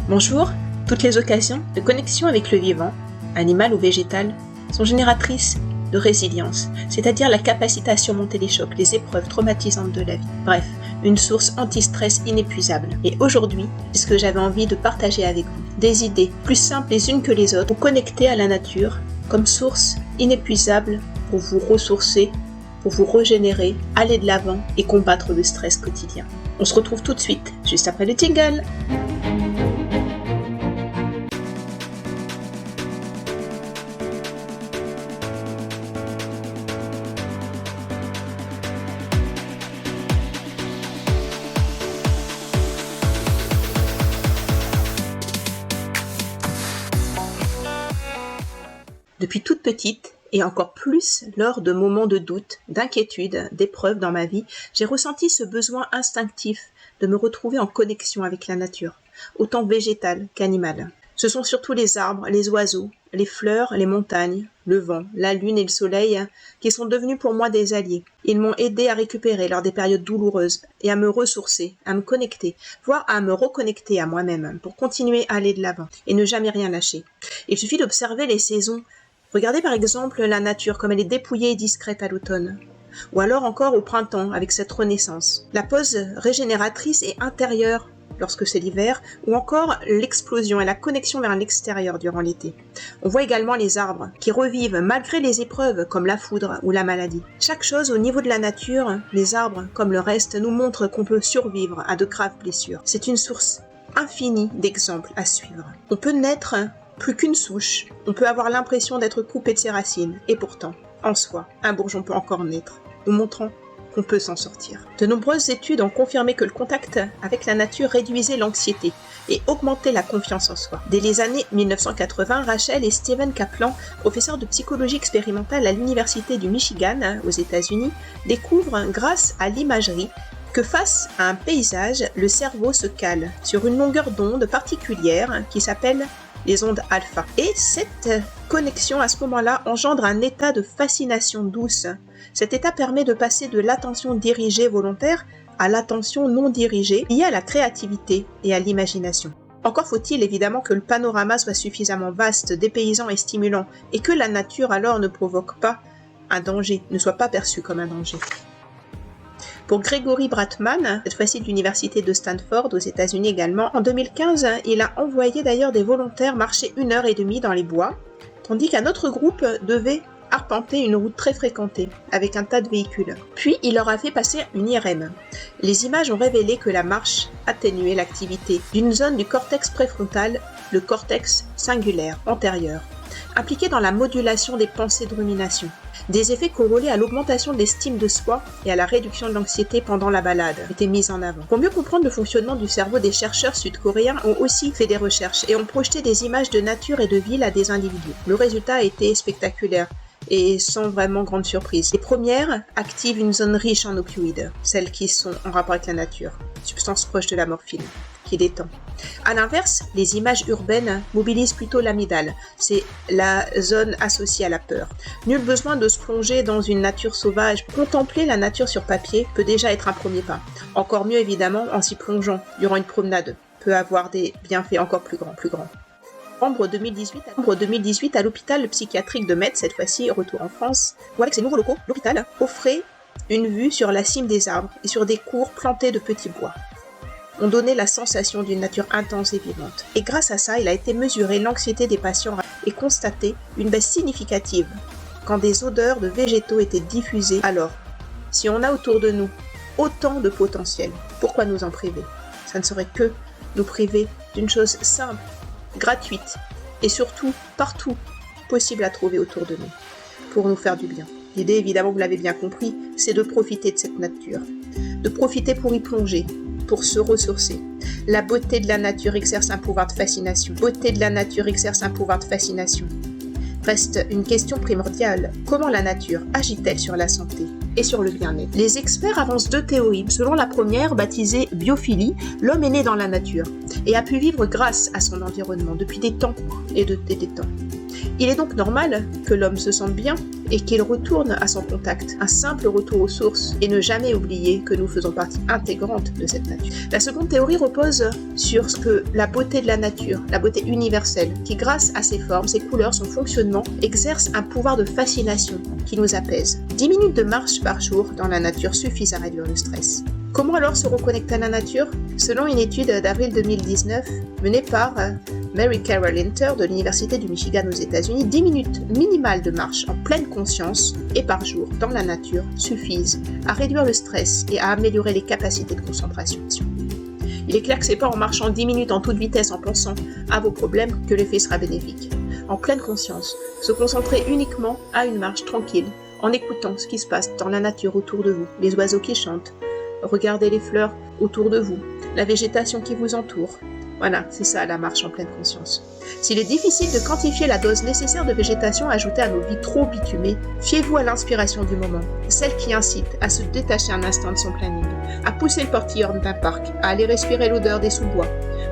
Bonjour, toutes les occasions de connexion avec le vivant, animal ou végétal, sont génératrices de résilience, c'est-à-dire la capacité à surmonter les chocs, les épreuves traumatisantes de la vie. Bref, une source anti-stress inépuisable. Et aujourd'hui, c'est ce que j'avais envie de partager avec vous. Des idées plus simples les unes que les autres pour connecter à la nature comme source inépuisable pour vous ressourcer, pour vous régénérer, aller de l'avant et combattre le stress quotidien. On se retrouve tout de suite, juste après le jingle. Depuis toute petite, et encore plus lors de moments de doute, d'inquiétude, d'épreuves dans ma vie, j'ai ressenti ce besoin instinctif de me retrouver en connexion avec la nature, autant végétale qu'animale. Ce sont surtout les arbres, les oiseaux, les fleurs, les montagnes, le vent, la lune et le soleil qui sont devenus pour moi des alliés. Ils m'ont aidé à récupérer lors des périodes douloureuses et à me ressourcer, à me connecter, voire à me reconnecter à moi-même pour continuer à aller de l'avant et ne jamais rien lâcher. Il suffit d'observer les saisons. Regardez par exemple la nature comme elle est dépouillée et discrète à l'automne, ou alors encore au printemps avec cette renaissance. La pause régénératrice est intérieure lorsque c'est l'hiver, ou encore l'explosion et la connexion vers l'extérieur durant l'été. On voit également les arbres qui revivent malgré les épreuves comme la foudre ou la maladie. Chaque chose au niveau de la nature, les arbres comme le reste, nous montre qu'on peut survivre à de graves blessures. C'est une source infinie d'exemples à suivre. On peut naître plus qu'une souche, on peut avoir l'impression d'être coupé de ses racines, et pourtant, en soi, un bourgeon peut encore naître, nous montrant qu'on peut s'en sortir. De nombreuses études ont confirmé que le contact avec la nature réduisait l'anxiété et augmentait la confiance en soi. Dès les années 1980, Rachel et Steven Kaplan, professeurs de psychologie expérimentale à l'université du Michigan, aux États-Unis, découvrent, grâce à l'imagerie, que face à un paysage, le cerveau se cale sur une longueur d'onde particulière qui s'appelle les ondes alpha. Et cette connexion à ce moment-là engendre un état de fascination douce. Cet état permet de passer de l'attention dirigée volontaire à l'attention non dirigée, liée à la créativité et à l'imagination. Encore faut-il évidemment que le panorama soit suffisamment vaste, dépaysant et stimulant, et que la nature alors ne provoque pas un danger, ne soit pas perçue comme un danger. Pour Gregory Bratman, cette fois-ci de l'université de Stanford aux États-Unis également, en 2015, il a envoyé d'ailleurs des volontaires marcher 1h30 dans les bois, tandis qu'un autre groupe devait arpenter une route très fréquentée, avec un tas de véhicules. Puis il leur a fait passer une IRM. Les images ont révélé que la marche atténuait l'activité d'une zone du cortex préfrontal, le cortex singulaire antérieur, impliqué dans la modulation des pensées de rumination. Des effets corrélés à l'augmentation de l'estime de soi et à la réduction de l'anxiété pendant la balade étaient mis en avant. Pour mieux comprendre le fonctionnement du cerveau, des chercheurs sud-coréens ont aussi fait des recherches et ont projeté des images de nature et de ville à des individus. Le résultat a été spectaculaire et sans vraiment grande surprise. Les premières activent une zone riche en opioïdes, celles qui sont en rapport avec la nature, substance proche de la morphine, qui détend. A l'inverse, les images urbaines mobilisent plutôt l'amygdale, c'est la zone associée à la peur. Nul besoin de se plonger dans une nature sauvage. Contempler la nature sur papier peut déjà être un premier pas. Encore mieux évidemment en s'y plongeant durant une promenade, peut avoir des bienfaits encore plus grands. Novembre 2018 à l'hôpital psychiatrique de Metz, cette fois-ci retour en France, où avec ses nouveaux locaux, l'hôpital offrait une vue sur la cime des arbres et sur des cours plantés de petits bois. On donnait la sensation d'une nature intense et vivante. Et grâce à ça, il a été mesuré l'anxiété des patients et constaté une baisse significative quand des odeurs de végétaux étaient diffusées. Alors, si on a autour de nous autant de potentiel, pourquoi nous en priver ? Ça ne serait que nous priver d'une chose simple, gratuite et surtout partout possible à trouver autour de nous pour nous faire du bien. L'idée, évidemment, vous l'avez bien compris, c'est de profiter de cette nature, de profiter pour y plonger, pour se ressourcer. La beauté de la nature exerce un pouvoir de fascination. Reste une question primordiale. Comment la nature agit-elle sur la santé et sur le bien-être ? Les experts avancent deux théories. Selon la première, baptisée biophilie, l'homme est né dans la nature et a pu vivre grâce à son environnement depuis des temps et des temps. Il est donc normal que l'homme se sente bien et qu'il retourne à son contact, un simple retour aux sources, et ne jamais oublier que nous faisons partie intégrante de cette nature. La seconde théorie repose sur ce que la beauté de la nature, la beauté universelle, qui grâce à ses formes, ses couleurs, son fonctionnement, exerce un pouvoir de fascination qui nous apaise. 10 minutes de marche par jour dans la nature suffisent à réduire le stress. Comment alors se reconnecter à la nature? Selon une étude d'avril 2019 menée par Mary Carol Inter de l'Université du Michigan aux États-Unis, 10 minutes minimales de marche en pleine conscience et par jour dans la nature suffisent à réduire le stress et à améliorer les capacités de concentration. Il est clair que c'est pas en marchant 10 minutes en toute vitesse en pensant à vos problèmes que l'effet sera bénéfique. En pleine conscience, se concentrer uniquement à une marche tranquille, en écoutant ce qui se passe dans la nature autour de vous, les oiseaux qui chantent, regardez les fleurs autour de vous, la végétation qui vous entoure. Voilà, c'est ça la marche en pleine conscience. S'il est difficile de quantifier la dose nécessaire de végétation ajoutée à nos vies trop bitumées, fiez-vous à l'inspiration du moment, celle qui incite à se détacher un instant de son planning, à pousser le portillon d'un parc, à aller respirer l'odeur des sous-bois,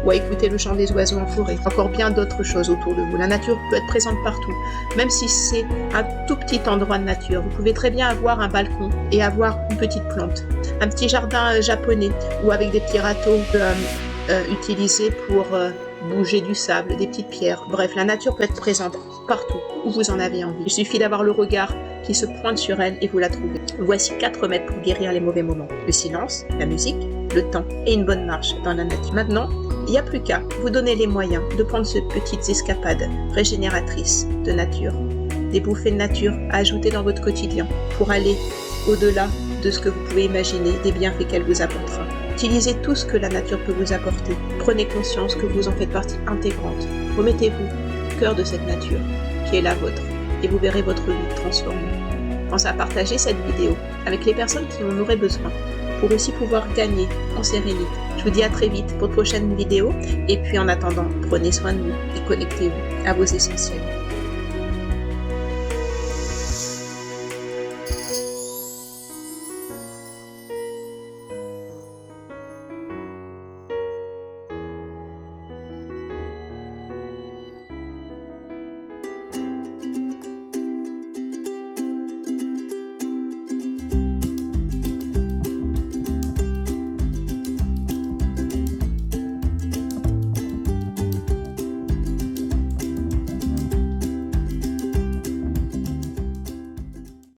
ou à écouter le chant des oiseaux en forêt. Encore bien d'autres choses autour de vous. La nature peut être présente partout, même si c'est un tout petit endroit de nature. Vous pouvez très bien avoir un balcon et avoir une petite plante, un petit jardin japonais, ou avec des petits râteaux utilisés pour bouger du sable, des petites pierres. Bref, la nature peut être présente partout où vous en avez envie. Il suffit d'avoir le regard qui se pointe sur elle et vous la trouvez. Voici 4 remèdes pour guérir les mauvais moments. Le silence, la musique, le temps et une bonne marche dans la nature. Maintenant, il n'y a plus qu'à vous donner les moyens de prendre ces petites escapades régénératrices de nature, des bouffées de nature à ajouter dans votre quotidien pour aller au-delà de ce que vous pouvez imaginer, des bienfaits qu'elle vous apportera. Utilisez tout ce que la nature peut vous apporter. Prenez conscience que vous en faites partie intégrante. Remettez-vous au cœur de cette nature qui est la vôtre et vous verrez votre vie transformée. Pensez à partager cette vidéo avec les personnes qui en auraient besoin pour aussi pouvoir gagner en sérénité. Je vous dis à très vite pour de prochaines vidéos et puis en attendant, prenez soin de vous et connectez-vous à vos essentiels.